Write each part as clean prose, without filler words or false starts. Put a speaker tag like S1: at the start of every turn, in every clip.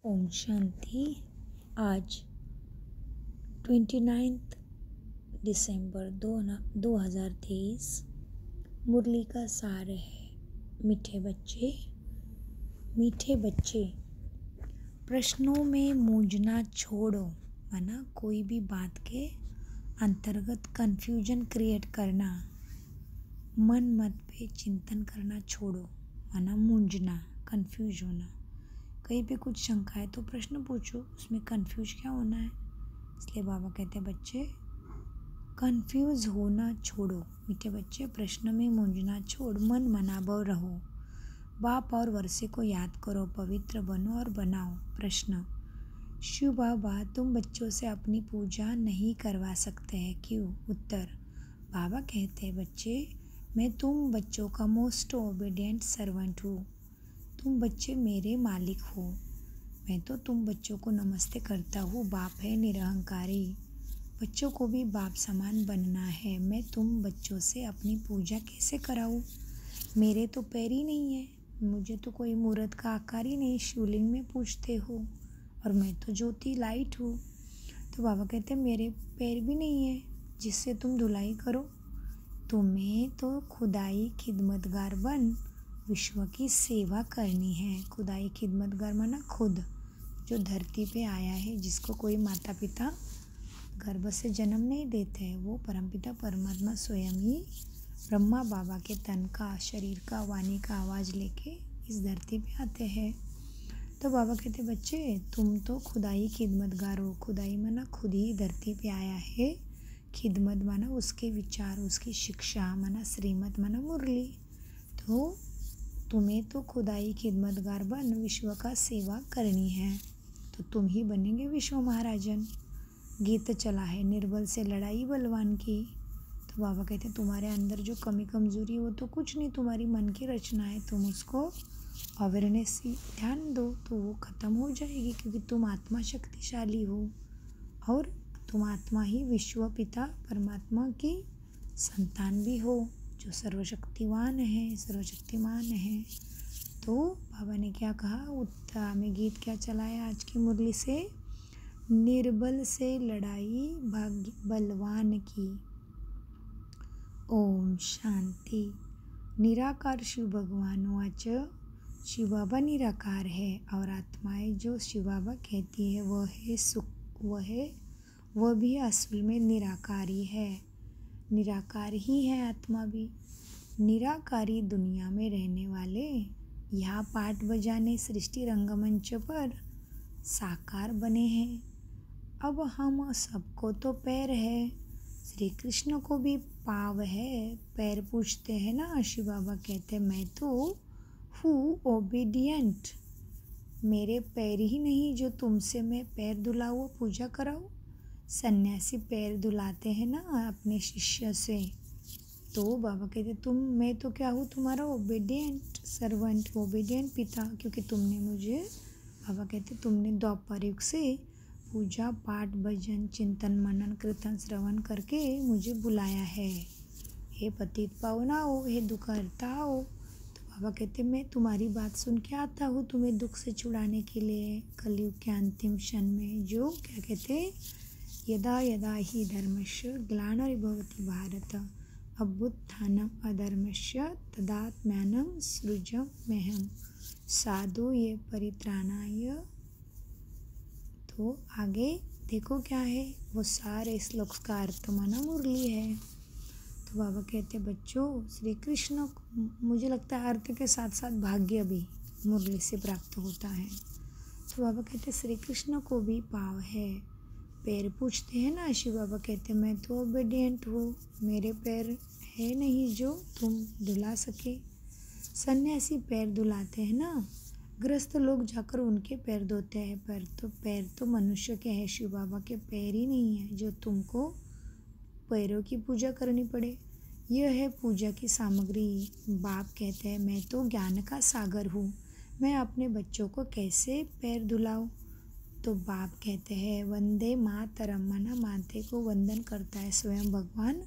S1: ओम शांति। आज 29 दिसंबर 2023 मुरली का सार है। मीठे बच्चे प्रश्नों में मूंझना छोड़ो। माना कोई भी बात के अंतर्गत कंफ्यूजन क्रिएट करना, मन मत पे चिंतन करना छोड़ो। माना मूंझना, कंफ्यूज होना। कहीं पे कुछ शंका है तो प्रश्न पूछो, उसमें कंफ्यूज क्या होना है। इसलिए बाबा कहते हैं बच्चे कंफ्यूज होना छोड़ो। मीठे बच्चे प्रश्न में मूंझना छोड़ मन मनाभव रहो। बाप और वर्षे को याद करो, पवित्र बनो और बनाओ। प्रश्न: शिव बाबा तुम बच्चों से अपनी पूजा नहीं करवा सकते हैं, क्यों? उत्तर: बाबा कहते हैं बच्चे मैं तुम बच्चों का मोस्ट ओबीडियंट सर्वेंट हूँ। तुम बच्चे मेरे मालिक हो। मैं तो तुम बच्चों को नमस्ते करता हूँ। बाप है निरहंकारी, बच्चों को भी बाप समान बनना है। मैं तुम बच्चों से अपनी पूजा कैसे कराऊँ? मेरे तो पैर ही नहीं है, मुझे तो कोई मूर्त का आकार ही नहीं, शिवलिंग में पूजते हो, और मैं तो ज्योति लाइट हूँ। तो बाबा कहते मेरे पैर भी नहीं है जिससे तुम धुलाई करो। तुम्हें तो खुदाई खिदमतगार बन विश्व की सेवा करनी है। खुदाई खिदमतगार माना खुद जो धरती पे आया है, जिसको कोई माता पिता गर्भ से जन्म नहीं देते हैं, वो परमपिता परमात्मा स्वयं ही ब्रह्मा बाबा के तन का, शरीर का, वाणी का आवाज़ लेके इस धरती पे आते हैं। तो बाबा कहते बच्चे तुम तो खुदाई खिदमतगार हो। खुदाई माना खुद ही धरती पे आया है, खिदमत माना उसके विचार, उसकी शिक्षा माना श्रीमत माना मुरली। तो तुम्हें तो खुदाई खिदमतगार बन विश्व का सेवा करनी है, तो तुम ही बनेंगे विश्व महाराजन। गीत चला है निर्बल से लड़ाई बलवान की। तो बाबा कहते तुम्हारे अंदर जो कमी कमजोरी वो तो कुछ नहीं, तुम्हारी मन की रचना है। तुम उसको अवेयरनेस से ध्यान दो तो वो ख़त्म हो जाएगी, क्योंकि तुम आत्मा शक्तिशाली हो और तुम आत्मा ही विश्व पिता परमात्मा की संतान भी हो, जो सर्वशक्तिवान है, सर्वशक्तिमान है। तो बाबा ने क्या कहा, उत्तर में गीत क्या चलाया आज की मुरली से, निर्बल से लड़ाई भाग्य बलवान की। ओम शांति। निराकार शिव भगवान वाच शिव बाबा निराकार है और आत्माएं जो शिव बाबा कहती है वह है सुख, वह भी असल में निराकारी है। निराकार ही है आत्मा भी। निराकारी दुनिया में रहने वाले यहाँ पाठ बजाने सृष्टि रंगमंच पर साकार बने हैं। अब हम सबको तो पैर है, श्री कृष्ण को भी पाव है, पैर पूछते हैं ना। शिव बाबा कहते मैं तो हूँ ओबीडियंट, मेरे पैर ही नहीं जो तुमसे मैं पैर धुलाऊँ पूजा कराऊँ। सन्यासी पैर धुलाते हैं ना अपने शिष्य से। तो बाबा कहते मैं तो क्या हूँ, तुम्हारा ओबीडियंट सर्वेंट, ओबीडियंट पिता, क्योंकि तुमने मुझे, बाबा कहते तुमने द्वापर युग से पूजा पाठ भजन चिंतन मनन कीर्तन श्रवण करके मुझे बुलाया है। हे पतित पावनाओ, हे दुख हरताओ। तो बाबा कहते मैं तुम्हारी बात सुन के आता हूँ तुम्हें दुख से छुड़ाने के लिए। कलयुग के अंतिम क्षण में जो क्या कहते, यदा यदा ही धर्मस्य ग्लानिर्भवति भारत अभ्युत्थानम् अधर्मस्य तदात्म्यानं सृजाम्यहम् साधु ये परित्राणाय। तो आगे देखो क्या है, वो सारे श्लोक का अर्थ माना मुरली है। तो बाबा कहते बच्चों श्री कृष्ण, मुझे लगता है अर्थ के साथ साथ भाग्य भी मुरली से प्राप्त होता है। तो बाबा कहते श्री कृष्ण को भी पाव है, पैर पूछते हैं ना। शिव बाबा कहते मैं तो ओबीडियंट हूँ, मेरे पैर है नहीं जो तुम धुला सके। सन्यासी पैर धुलाते हैं ना, ग्रस्त लोग जाकर उनके पैर धोते हैं। पैर तो मनुष्य के हैं, शिव बाबा के पैर ही नहीं है जो तुमको पैरों की पूजा करनी पड़े। यह है पूजा की सामग्री। बाप कहते हैं मैं तो ज्ञान का सागर हूँ, मैं अपने बच्चों को कैसे पैर धुलाऊँ। तो बाप कहते हैं वंदे मातरम, माना माते को वंदन करता है स्वयं भगवान।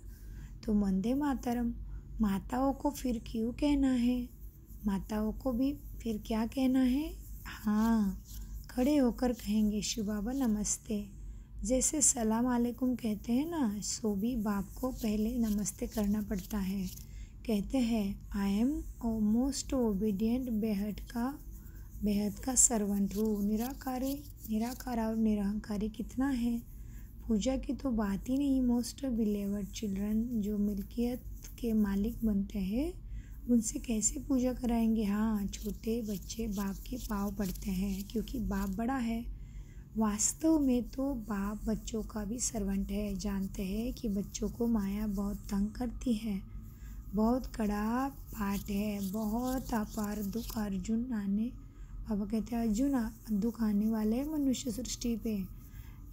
S1: तो वंदे मातरम, माताओं को फिर क्यों कहना है, माताओं को भी फिर क्या कहना है। हाँ, खड़े होकर कहेंगे शिव बाबा नमस्ते। जैसे सलाम अलैकुम कहते हैं ना, सो भी बाप को पहले नमस्ते करना पड़ता है। कहते हैं आई एम मोस्ट ओबीडियंट, बेहद का सर्वेंट हूँ। निराकार और निरहंकारी कितना है। पूजा की तो बात ही नहीं। मोस्ट बिलीवर्ड चिल्ड्रन, जो मिल्कियत के मालिक बनते हैं, उनसे कैसे पूजा कराएंगे। हाँ, छोटे बच्चे बाप के पाँव पड़ते हैं क्योंकि बाप बड़ा है। वास्तव में तो बाप बच्चों का भी सर्वेंट है। जानते हैं कि बच्चों को माया बहुत तंग करती है, बहुत कड़ा पाठ है, बहुत अपार दुख अर्जुन आने, बाबा कहते हैं अर्जुन दुख आने वाले मनुष्य सृष्टि पे।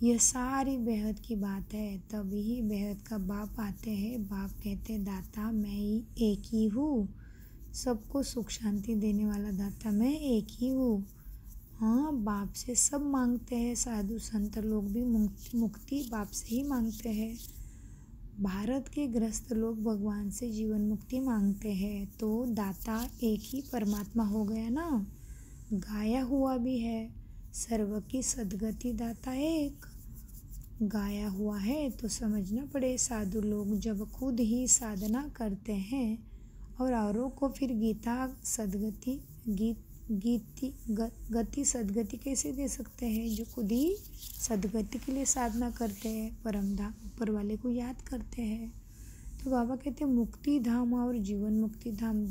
S1: यह सारी बेहद की बात है। तभी बेहद का बाप आते हैं। बाप कहते हैं दाता मैं ही एक ही हूँ, सबको सुख शांति देने वाला दाता मैं एक ही हूँ। हाँ, बाप से सब मांगते हैं। साधु संत लोग भी मुक्ति बाप से ही मांगते हैं। भारत के ग्रस्त लोग भगवान से जीवन मुक्ति मांगते हैं। तो दाता एक ही परमात्मा हो गया ना, गाया हुआ भी है। सर्व की सद्गति दाता एक गाया हुआ है। तो समझना पड़े, साधु लोग जब खुद ही साधना करते हैं और औरों को फिर गति सद्गति कैसे दे सकते हैं, जो खुद ही सद्गति के लिए साधना करते हैं, परमधाम ऊपर वाले को याद करते हैं। तो बाबा कहते हैं मुक्ति धाम और जीवन मुक्ति धाम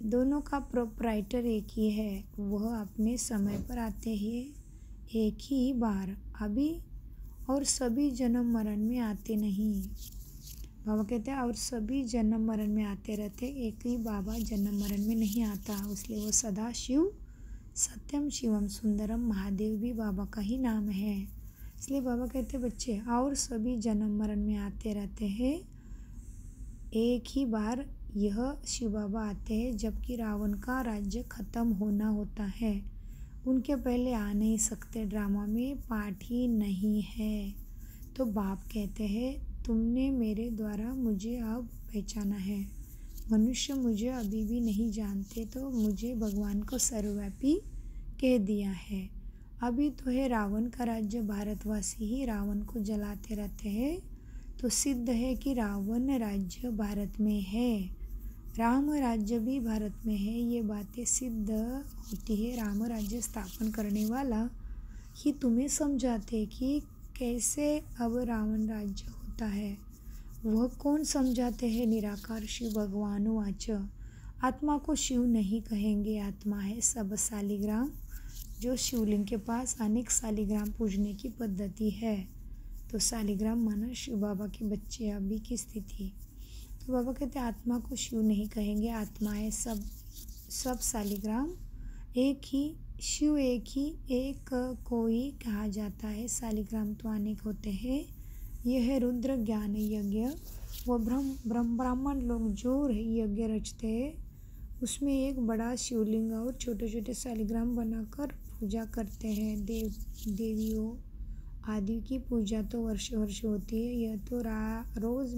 S1: दोनों का प्रोप्राइटर एक ही है। वह अपने समय पर आते हैं एक ही बार, अभी और सभी जन्म मरण में आते नहीं। बाबा कहते हैं और सभी जन्म मरण में आते रहते, एक ही बाबा जन्म मरण में नहीं आता। इसलिए वो सदा शिव, सत्यम शिवम सुंदरम महादेव भी बाबा का ही नाम है। इसलिए बाबा कहते बच्चे और सभी जन्म मरण में आते रहते हैं, एक ही बार यह शिव बाबा आते हैं जबकि रावण का राज्य खत्म होना होता है। उनके पहले आ नहीं सकते, ड्रामा में पार्ट ही नहीं है। तो बाप कहते हैं तुमने मेरे द्वारा मुझे अब पहचाना है। मनुष्य मुझे अभी भी नहीं जानते, तो मुझे भगवान को सर्वव्यापी कह दिया है। अभी तो है रावण का राज्य, भारतवासी ही रावण को जलाते रहते हैं, तो सिद्ध है कि रावण राज्य भारत में है, राम राज्य भी भारत में है। ये बातें सिद्ध होती है। राम राज्य स्थापन करने वाला ही तुम्हें समझाते कि कैसे अब रावण राज्य होता है। वह कौन समझाते हैं? निराकार शिव भगवान वाच। आत्मा को शिव नहीं कहेंगे, आत्मा है सब शालिग्राम, जो शिवलिंग के पास अनेक शालिग्राम पूजने की पद्धति है। तो शालिग्राम माना शिव बाबा के बच्चे अभी की स्थिति। तो बाबा कहते हैं आत्मा को शिव नहीं कहेंगे, आत्मा है सब शालिग्राम, एक ही शिव, एक को ही कहा जाता है। शालिग्राम तो अनेक होते हैं। यह है रुद्र ज्ञान यज्ञ। वह ब्राह्मण लोग जो यज्ञ रचते हैं, उसमें एक बड़ा शिवलिंग और छोटे छोटे शालिग्राम बनाकर पूजा करते हैं। देवियों आदि की पूजा तो वर्ष होती है। यह तो रोज़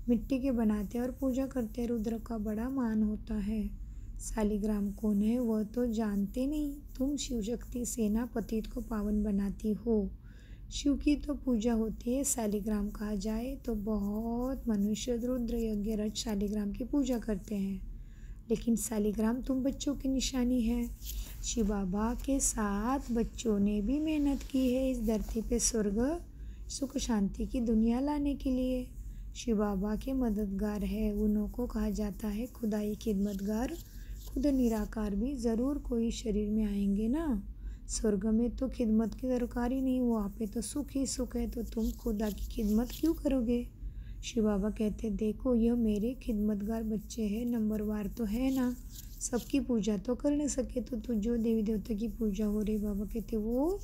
S1: मिट्टी के बनाते हैं और पूजा करते हैं। रुद्र का बड़ा मान होता है। शालिग्राम कौन है वह तो जानते नहीं। तुम शिव शक्ति सेनापति को पावन बनाती हो। शिव की तो पूजा होती है। शालिग्राम कहा जाए तो बहुत मनुष्य रुद्र यज्ञ रच शालिग्राम की पूजा करते हैं, लेकिन शालिग्राम तुम बच्चों की निशानी है। शिव बाबा के साथ बच्चों ने भी मेहनत की है इस धरती पे स्वर्ग सुख शांति की दुनिया लाने के लिए। शिव बाबा के मददगार है, उन्हों को कहा जाता है खुदाई खिदमतगार। खुद निराकार भी ज़रूर कोई शरीर में आएंगे ना। स्वर्ग में तो खिदमत की दरकार ही नहीं, वहाँ पे तो सुख ही सुख है, तो तुम खुदा की खिदमत क्यों करोगे। शिव बाबा कहते देखो यह मेरे खिदमतगार बच्चे हैं, नंबरवार तो है ना, सबकी पूजा तो कर नहीं सके, तो जो देवी देवता की पूजा हो रही, बाबा कहते वो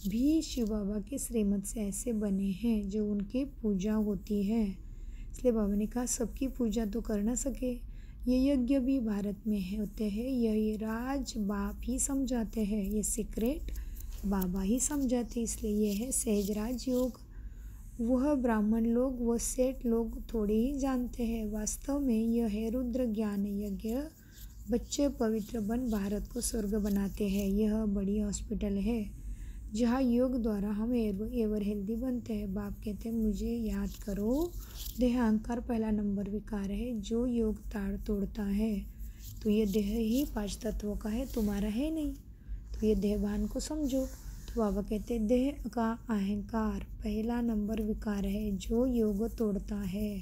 S1: भी शिव बाबा के श्रीमत से ऐसे बने हैं जो उनकी पूजा होती है। इसलिए बाबा ने कहा सबकी पूजा तो कर ना सके। ये यज्ञ भी भारत में होते हैं, यह राज बाप ही समझाते हैं, ये सीक्रेट बाबा ही समझाते, इसलिए यह है सहज राज योग। वह ब्राह्मण लोग व सेठ लोग थोड़ी ही जानते हैं। वास्तव में यह है रुद्र ज्ञान यज्ञ बच्चे पवित्र बन भारत को स्वर्ग बनाते हैं। यह बड़ी हॉस्पिटल है जहाँ योग द्वारा हम एवर हेल्दी बनते हैं। बाप कहते हैं मुझे याद करो, देह अहंकार पहला नंबर विकार है जो योग ताड़ तोड़ता है। तो ये देह ही 5 तत्वों का है, तुम्हारा है नहीं। तो ये देहभान को समझो। तो बाबा कहते हैं देह का अहंकार पहला नंबर विकार है जो योग तोड़ता है।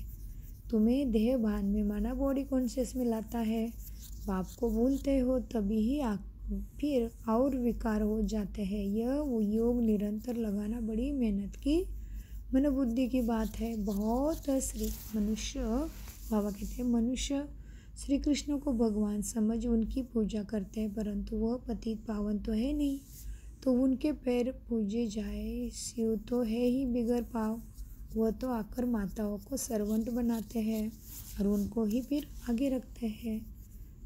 S1: तुम्हें देह भान में माना बॉडी कॉन्शियस में लाता है। बाप को भूलते हो तभी ही फिर और विकार हो जाते हैं। यह वो योग निरंतर लगाना बड़ी मेहनत की मनोबुद्धि की बात है। बहुत मनुष्य, बाबा कहते हैं मनुष्य श्री कृष्ण को भगवान समझ उनकी पूजा करते हैं, परंतु वह पतित पावन तो है नहीं, तो उनके पैर पूजे जाए। शिव तो है ही बिगर पाव, वह तो आकर माताओं को सर्वेंट बनाते हैं और उनको ही फिर आगे रखते हैं।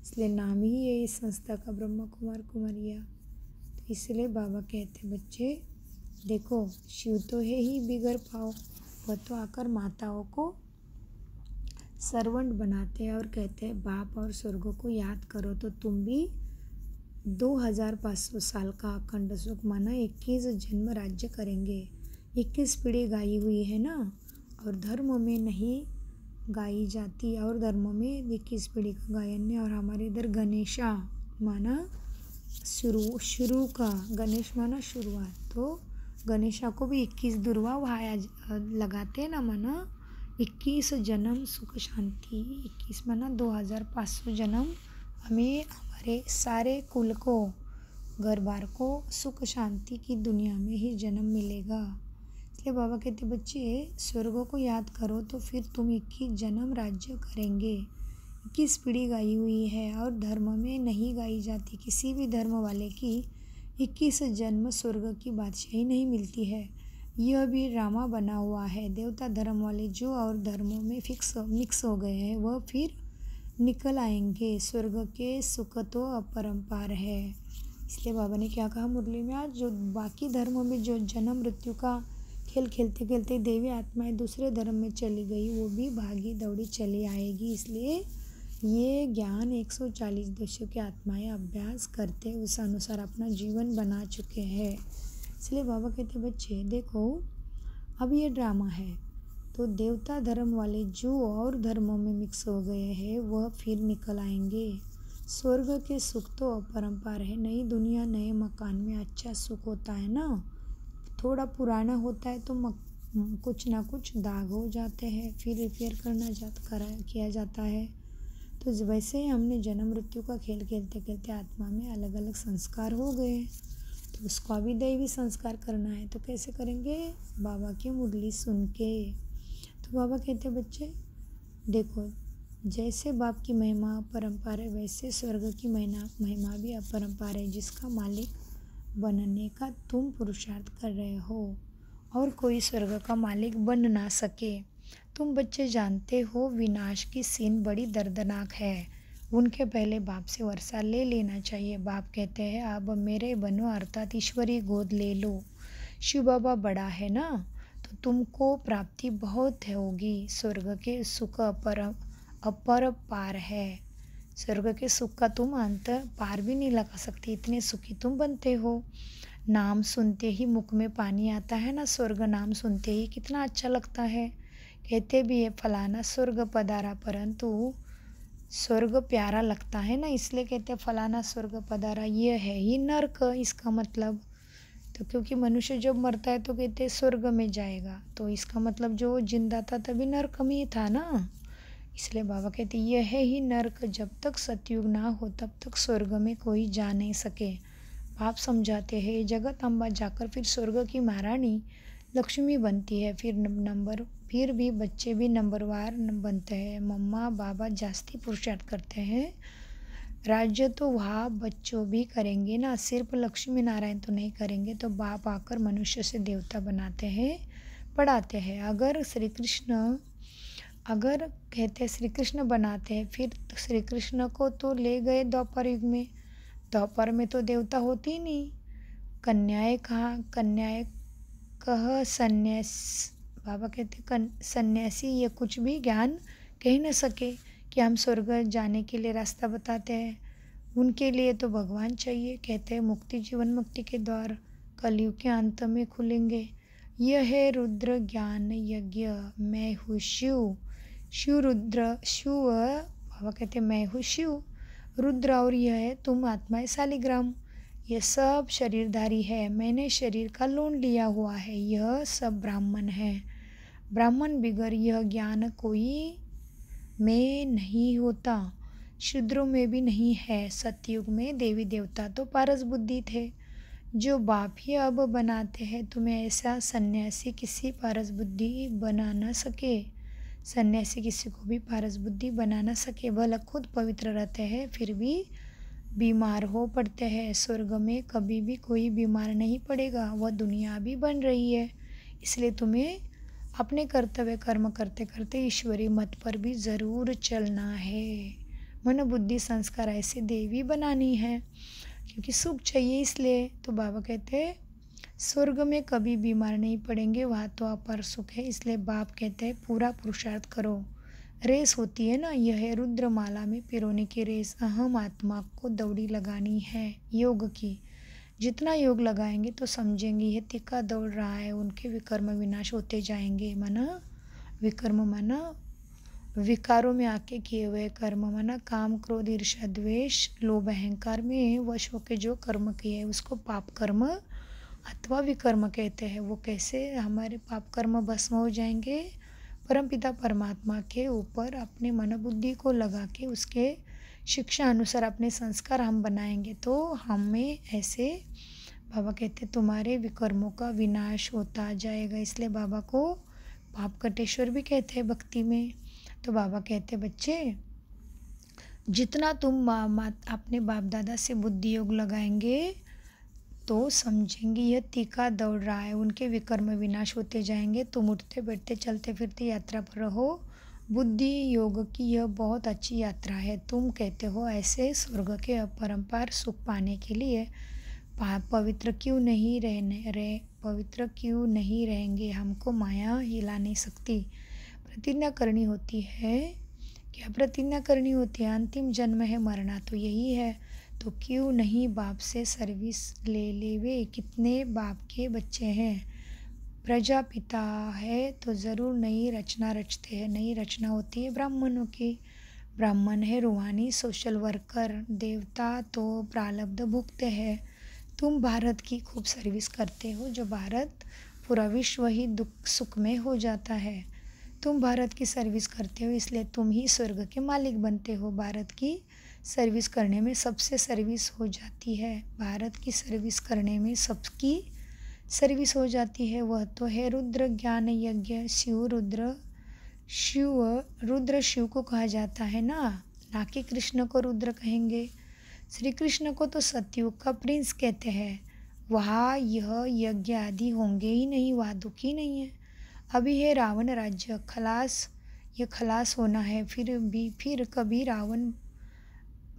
S1: इसलिए नाम ही है इस संस्था का ब्रह्मा कुमार कुमारिया। तो इसलिए बाबा कहते बच्चे देखो, शिव तो है ही बिगर पाव, वह तो आकर माताओं को सर्वेंट बनाते हैं और कहते हैं बाप और स्वर्ग को याद करो तो तुम भी 2500 साल का अखंड सुख माना 21 जन्म राज्य करेंगे। 21 पीढ़ी गाई हुई है ना, और धर्म में नहीं गाई जाती, और धर्म में 21 पीढ़ी का गायन है। और हमारे इधर गणेशा माना शुरू का, गणेश माना शुरुआत, तो गणेशा को भी 21 दुर्वा वहां लगाते हैं ना, माना 21 जन्म सुख शांति। 21 माना 2500 जन्म हमें हमारे सारे कुल को, घर बार को सुख शांति की दुनिया में ही जन्म मिलेगा। इसलिए बाबा कहते बच्चे स्वर्ग को याद करो तो फिर तुम 21 जन्म राज्य करेंगे। 21 पीढ़ी गाई हुई है और धर्म में नहीं गाई जाती। किसी भी धर्म वाले की 21 जन्म स्वर्ग की बादशाही नहीं मिलती है। यह भी ड्रामा बना हुआ है। देवता धर्म वाले जो और धर्मों में मिक्स हो गए हैं वह फिर निकल आएंगे। स्वर्ग के सुख तो अपरंपार है। इसलिए बाबा ने क्या कहा मुरली में आज, जो बाकी धर्मों में जो जन्म मृत्यु का खेल खेलते खेलते देवी आत्माएं दूसरे धर्म में चली गई, वो भी भागी दौड़ी चली आएगी। इसलिए ये ज्ञान 140 देशों की आत्माएं अभ्यास करते उस अनुसार अपना जीवन बना चुके हैं। इसलिए बाबा कहते बच्चे देखो, अब ये ड्रामा है, तो देवता धर्म वाले जो और धर्मों में मिक्स हो गए हैं वह फिर निकल आएंगे। स्वर्ग के सुख तो अपरंपार है। नई दुनिया नए मकान में अच्छा सुख होता है ना, थोड़ा पुराना होता है तो कुछ ना कुछ दाग हो जाते हैं, फिर रिपेयर किया जाता है। तो वैसे ही हमने जन्म मृत्यु का खेल खेलते खेलते आत्मा में अलग अलग संस्कार हो गए, तो उसको अभी दैवी संस्कार करना है। तो कैसे करेंगे? बाबा की मुरली सुन के। तो बाबा कहते बच्चे देखो, जैसे बाप की महिमा अपरंपार है वैसे स्वर्ग की महिमा भी अपरंपार है, जिसका मालिक बनने का तुम पुरुषार्थ कर रहे हो और कोई स्वर्ग का मालिक बन ना सके। तुम बच्चे जानते हो विनाश की सीन बड़ी दर्दनाक है। उनके पहले बाप से वर्षा ले लेना चाहिए। बाप कहते हैं अब मेरे बनो, अर्थात ईश्वरी गोद ले लो। शिव बाबा बड़ा है ना, तो तुमको प्राप्ति बहुत होगी। स्वर्ग के सुख अपर पार है। स्वर्ग के सुख का तुम अंत पार भी नहीं लगा सकती, इतने सुखी तुम बनते हो। नाम सुनते ही मुख में पानी आता है ना, स्वर्ग नाम सुनते ही कितना अच्छा लगता है। कहते भी है फलाना स्वर्ग पधारा, परंतु स्वर्ग प्यारा लगता है ना, इसलिए कहते फलाना स्वर्ग पधारा। ये है ही नर्क इसका मतलब। तो क्योंकि मनुष्य जब मरता है तो कहते स्वर्ग में जाएगा, तो इसका मतलब जो जिंदा था तभी नर्क में ही था ना। इसलिए बाबा कहते यह है ही नर्क। जब तक सतयुग ना हो तब तक स्वर्ग में कोई जा नहीं सके। बाप समझाते हैं जगत अम्बा जाकर फिर स्वर्ग की महारानी लक्ष्मी बनती है। फिर भी बच्चे भी नंबरवार बनते हैं। मम्मा बाबा जास्ती पुरुषार्थ करते हैं। राज्य तो वहाँ बच्चों भी करेंगे ना, सिर्फ लक्ष्मी नारायण तो नहीं करेंगे। तो बाप आकर मनुष्य से देवता बनाते हैं, पढ़ाते हैं। अगर कहते श्री कृष्ण बनाते हैं, फिर श्री कृष्ण को तो ले गए द्वापर युग में। द्वापर में तो देवता होती ही नहीं। कन्याएं कह सन्यास, बाबा कहते सन्यासी ये कुछ भी ज्ञान कह न सके कि हम स्वर्ग जाने के लिए रास्ता बताते हैं। उनके लिए तो भगवान चाहिए। कहते हैं मुक्ति, जीवन मुक्ति के द्वार कलयुग के अंत में खुलेंगे। यह है रुद्र ज्ञान यज्ञ, मैं हूँ शिव। शिव रुद्र, शिव बाबा कहते हैं मैं हूँ शिव रुद्र, और यह है तुम आत्माएं शालिग्राम। यह सब शरीरधारी है, मैंने शरीर का लोन लिया हुआ है। यह सब ब्राह्मण है, ब्राह्मण बिगर यह ज्ञान कोई में नहीं होता, शूद्रों में भी नहीं है। सतयुग में देवी देवता तो पारस बुद्धि थे, जो बाप ही अब बनाते हैं तुम्हें ऐसा। सन्यासी किसी पारस बुद्धि बना न सके, सन्यासी किसी को भी पारस बुद्धि बना न सके। भला खुद पवित्र रहते हैं फिर भी बीमार हो पड़ते हैं। स्वर्ग में कभी भी कोई बीमार नहीं पड़ेगा, वह दुनिया भी बन रही है। इसलिए तुम्हें अपने कर्तव्य कर्म करते करते ईश्वरी मत पर भी ज़रूर चलना है। मन बुद्धि संस्कार ऐसे देवी बनानी है, क्योंकि सुख चाहिए इसलिए। तो बाबा कहते हैं स्वर्ग में कभी बीमार नहीं पड़ेंगे, वहाँ तो अपार सुख है। इसलिए बाप कहते हैं पूरा पुरुषार्थ करो। रेस होती है ना, यह है रुद्रमाला में पिरोने की रेस। अहम आत्मा को दौड़ी लगानी है योग की। जितना योग लगाएंगे तो समझेंगे यह टीका दौड़ रहा है, उनके विकर्म विनाश होते जाएंगे। माना विकर्म, माना विकारों में आके किए हुए कर्म, माना काम क्रोध ईर्ष्या द्वेष लोभ अहंकार में वश होके जो कर्म किए उसको पाप कर्म अथवा विकर्म कहते हैं। वो कैसे हमारे पाप कर्म भस्म हो जाएंगे? परमपिता परमात्मा के ऊपर अपने मन बुद्धि को लगा के उसके शिक्षा अनुसार अपने संस्कार हम बनाएंगे तो हमें ऐसे बाबा कहते तुम्हारे विकर्मों का विनाश होता जाएगा। इसलिए बाबा को पाप कटेश्वर भी कहते हैं भक्ति में। तो बाबा कहते बच्चे जितना तुम अपने बाप दादा से बुद्धि योग लगाएंगे तो समझेंगे यह टीका दौड़ रहा है, उनके विकर्म विनाश होते जाएंगे। तुम उठते बैठते चलते फिरते यात्रा पर रहो। बुद्धि योग की यह बहुत अच्छी यात्रा है। तुम कहते हो ऐसे स्वर्ग के अपरंपार सुख पाने के लिए पवित्र क्यों नहीं पवित्र क्यों नहीं रहेंगे? हमको माया हिला नहीं सकती। प्रतिज्ञा करनी होती है। क्या प्रतिज्ञा करनी होती है? अंतिम जन्म है, मरना तो यही है, तो क्यों नहीं बाप से सर्विस ले ले वे। कितने बाप के बच्चे हैं, प्रजापिता है तो ज़रूर नई रचना रचते हैं। नई रचना होती है ब्राह्मणों की। ब्राह्मण है रूहानी सोशल वर्कर, देवता तो प्रारब्ध भुगते हैं। तुम भारत की खूब सर्विस करते हो, जो भारत पूरा विश्व ही दुख सुख में हो जाता है। तुम भारत की सर्विस करते हो इसलिए तुम ही स्वर्ग के मालिक बनते हो। भारत की सर्विस करने में सबसे सर्विस हो जाती है, भारत की सर्विस करने में सबकी सर्विस हो जाती है। वह तो है रुद्र ज्ञान यज्ञ। शिव रुद्र शिव को कहा जाता है ना कि कृष्ण को रुद्र कहेंगे। श्री कृष्ण को तो सतयुग का प्रिंस कहते हैं। वहाँ यह यज्ञ आदि होंगे ही नहीं, वहाँ दुख ही नहीं है। अभी है रावण राज्य खलास, ये खलास होना है। फिर कभी रावण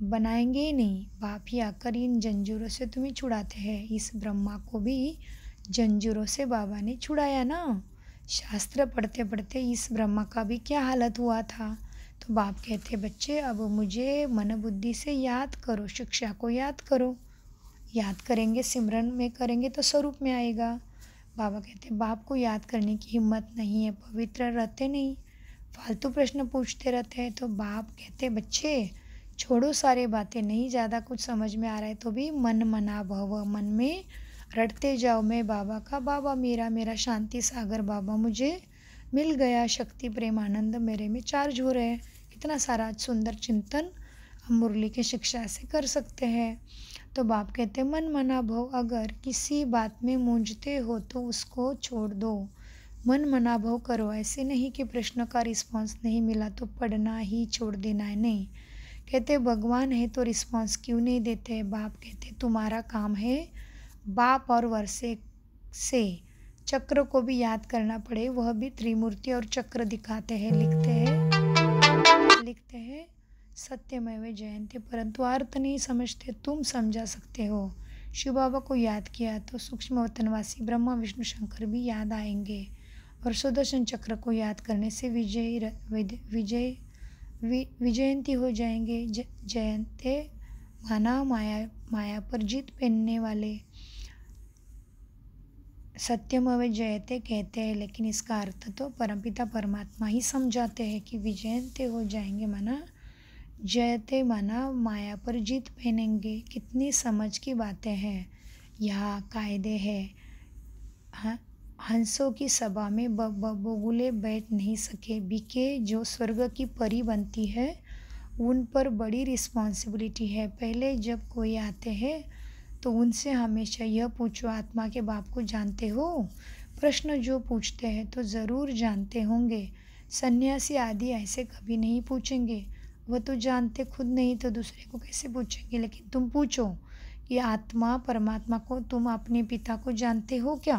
S1: बनाएंगे ही नहीं। बाप ही आकर इन जंजीरों से तुम्हें छुड़ाते हैं। इस ब्रह्मा को भी जंजीरों से बाबा ने छुड़ाया ना। शास्त्र पढ़ते पढ़ते इस ब्रह्मा का भी क्या हालत हुआ था। तो बाप कहते बच्चे अब मुझे मन बुद्धि से याद करो, शिक्षा को याद करो। याद करेंगे, सिमरन में करेंगे तो स्वरूप में आएगा। बाबा कहते बाप को याद करने की हिम्मत नहीं है, पवित्र रहते नहीं, फालतू प्रश्न पूछते रहते हैं। तो बाप कहते बच्चे छोड़ो सारे बातें, नहीं ज़्यादा कुछ समझ में आ रहा है तो भी मन मना भव, मन में रटते जाओ मैं बाबा का बाबा मेरा, मेरा शांति सागर बाबा मुझे मिल गया। शक्ति प्रेम आनंद मेरे में चार्ज हो रहे हैं। कितना सारा सुंदर चिंतन हम मुरली की शिक्षा से कर सकते हैं। तो बाप कहते मन मना भव, अगर किसी बात में मूंझते हो तो उसको छोड़ दो, मन मना भव करो। ऐसे नहीं कि प्रश्न का रिस्पॉन्स नहीं मिला तो पढ़ना ही छोड़ देना है, नहीं। कहते भगवान है तो रिस्पॉन्स क्यों नहीं देते? बाप कहते तुम्हारा काम है बाप और वर्षे से चक्र को भी याद करना पड़े, वह भी त्रिमूर्ति और चक्र दिखाते हैं। लिखते हैं सत्यमेव जयंती, परंतु अर्थ नहीं समझते। तुम समझा सकते हो। शिव बाबा को याद किया तो सूक्ष्म वतनवासी ब्रह्मा विष्णु शंकर भी याद आएंगे। और सुदर्शन चक्र को याद करने से विजयंती हो जाएंगे। जयंते माना माया पर जीत पहनने वाले सत्यमेव जयते कहते हैं, लेकिन इसका अर्थ तो परमपिता परमात्मा ही समझाते हैं कि विजयंते हो जाएंगे। माना जयते माना माया पर जीत पहनेंगे। कितनी समझ की बातें हैं। यहाँ कायदे हैं। हंसों की सभा में बगुले बैठ नहीं सके। बीके जो स्वर्ग की परी बनती है उन पर बड़ी रिस्पॉन्सिबिलिटी है। पहले जब कोई आते हैं तो उनसे हमेशा यह पूछो, आत्मा के बाप को जानते हो? प्रश्न जो पूछते हैं तो ज़रूर जानते होंगे। सन्यासी आदि ऐसे कभी नहीं पूछेंगे। वह तो जानते खुद नहीं तो दूसरे को कैसे पूछेंगे। लेकिन तुम पूछो कि आत्मा परमात्मा को तुम अपने पिता को जानते हो क्या?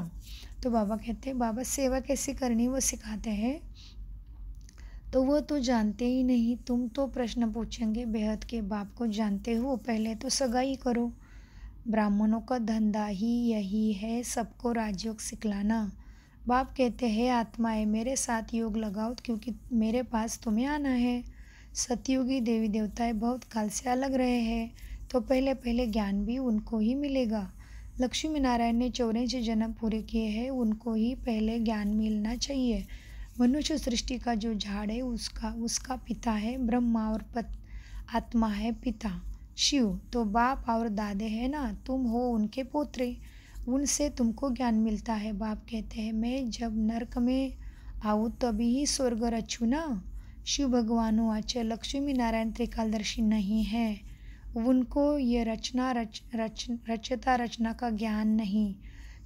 S1: तो बाबा कहते हैं, बाबा सेवा कैसे करनी वो सिखाते हैं। तो वो तो जानते ही नहीं। तुम तो प्रश्न पूछेंगे बेहद के बाप को जानते हो? पहले तो सगाई करो। ब्राह्मणों का धंधा ही यही है, सबको राजयोग सिखलाना। बाप कहते हैं, आत्माएं मेरे साथ योग लगाओ क्योंकि मेरे पास तुम्हें आना है। सतयुगी देवी देवताएं बहुत काल से अलग रहे हैं तो पहले पहले ज्ञान भी उनको ही मिलेगा। लक्ष्मी नारायण ने 84 जन्म पूरे किए हैं, उनको ही पहले ज्ञान मिलना चाहिए। मनुष्य सृष्टि का जो झाड़ है उसका पिता है ब्रह्मा और आत्मा है पिता शिव। तो बाप और दादे हैं ना, तुम हो उनके पोत्रे, उनसे तुमको ज्ञान मिलता है। बाप कहते हैं, मैं जब नरक में आऊँ तभी ही स्वर्ग रचू ना। शिव भगवान वाच्य लक्ष्मी नारायण त्रिकालदर्शी नहीं है, उनको ये रचता रचना का ज्ञान नहीं।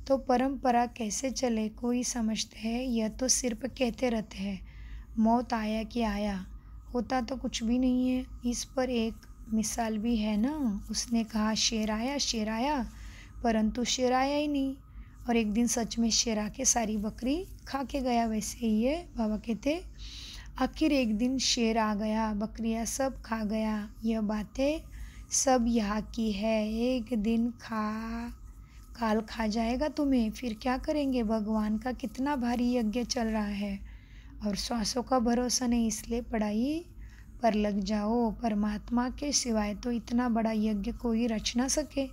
S1: तो परंपरा कैसे चले कोई समझते हैं, यह तो सिर्फ कहते रहते हैं। मौत आया कि आया, होता तो कुछ भी नहीं है। इस पर एक मिसाल भी है ना। उसने कहा शेर आया, परंतु शेर आया ही नहीं। और एक दिन सच में शेर आके सारी बकरी खा के गया। वैसे ही है, बाबा कहते आखिर एक दिन शेर आ गया, बकरियां सब खा गया। यह बातें सब यहाँ की है। एक दिन काल खा जाएगा तुम्हें, फिर क्या करेंगे? भगवान का कितना भारी यज्ञ चल रहा है और श्वासों का भरोसा नहीं, इसलिए पढ़ाई पर लग जाओ। परमात्मा के सिवाय तो इतना बड़ा यज्ञ कोई रच ना सके।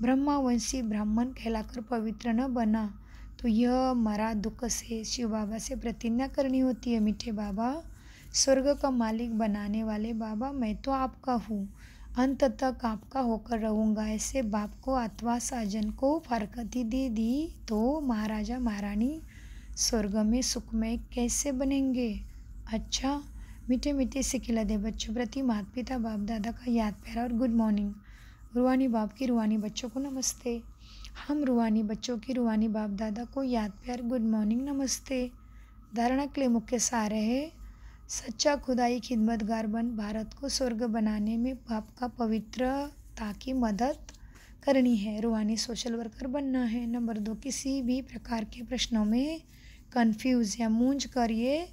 S1: ब्रह्मावंशी ब्राह्मण कहलाकर पवित्र न बना तो यह मरा दुख से शिव बाबा से प्रतिज्ञा करनी होती है। मीठे बाबा, स्वर्ग का मालिक बनाने वाले बाबा, मैं तो आपका हूँ, अंत तक आपका होकर रहूँगा। ऐसे बाप को अथवा साजन को फारकती दे दी तो महाराजा महारानी स्वर्ग में सुखमय कैसे बनेंगे? अच्छा, मीठे मीठे से खिला दे बच्चों प्रति माता पिता बाप दादा का याद प्यारा और गुड मॉर्निंग। रूहानी बाप की रूहानी बच्चों को नमस्ते। हम रूहानी बच्चों की रूहानी बाप दादा को याद प्यार गुड मॉर्निंग नमस्ते। धारणा के लिए मुख्य सार है, सच्चा खुदाई खिदमतगार बन भारत को स्वर्ग बनाने में बाप का पवित्रता की मदद करनी है। रूहानी सोशल वर्कर बनना है। नंबर 2, किसी भी प्रकार के प्रश्नों में कंफ्यूज या मूंझ कर ये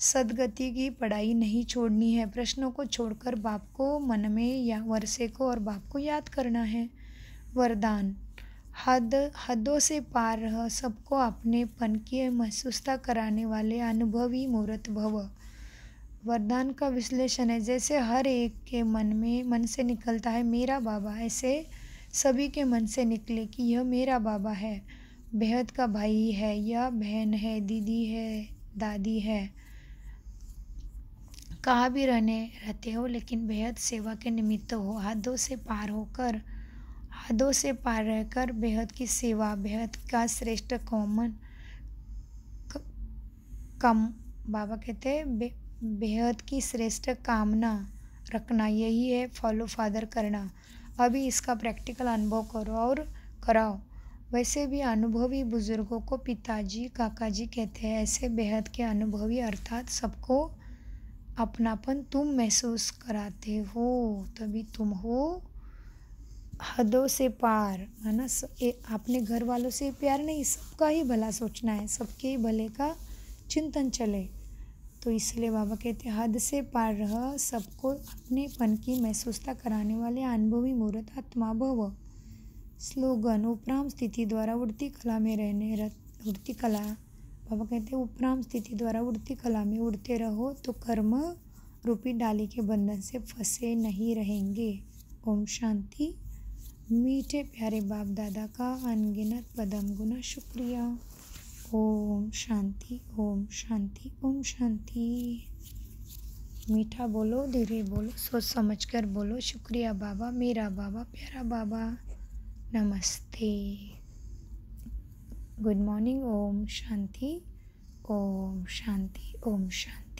S1: सदगति की पढ़ाई नहीं छोड़नी है। प्रश्नों को छोड़कर बाप को मन में या वर्षे को और बाप को याद करना है। वरदान, हदों से पार रह, सबको अपनेपन की महसूसता कराने वाले अनुभवी मूर्त भव। वरदान का विश्लेषण है, जैसे हर एक के मन से निकलता है मेरा बाबा, ऐसे सभी के मन से निकले कि यह मेरा बाबा है, बेहद का भाई है, यह बहन है, दीदी है, दादी है। कहाँ भी रहते हो लेकिन बेहद सेवा के निमित्त हो। हदों से पार रहकर बेहद की सेवा, बेहद का श्रेष्ठ कम बाबा कहते हैं बेहद की श्रेष्ठ कामना रखना, यही है फॉलो फादर करना। अभी इसका प्रैक्टिकल अनुभव करो और कराओ। वैसे भी अनुभवी बुजुर्गों को पिताजी काकाजी कहते हैं। ऐसे बेहद के अनुभवी अर्थात सबको अपनापन तुम महसूस कराते हो, तभी तुम हो हदों से पार। है ना, अपने घर वालों से प्यार नहीं, सबका ही भला सोचना है, सबके ही भले का चिंतन चले। तो इसलिए बाबा कहते हैं हद से पार रह, सबको अपनेपन की महसूसता कराने वाले अनुभवी मूर्त आत्मा भव। स्लोगन, उपराम स्थिति द्वारा उड़ती कला में रहने उड़ती कला। बाबा कहते हैं उपराम स्थिति द्वारा उड़ती कला में उड़ते रहो तो कर्म रूपी डाली के बंधन से फंसे नहीं रहेंगे। ओम शांति। मीठे प्यारे बाप दादा का अनगिनत पदम गुना शुक्रिया। ओम शांति, ओम शांति, ओम शांति। मीठा बोलो, धीरे बोलो, सोच समझ कर बोलो। शुक्रिया बाबा, मेरा बाबा, प्यारा बाबा, नमस्ते। Good morning. ओम शांति, ओम शांति, ओम शांति।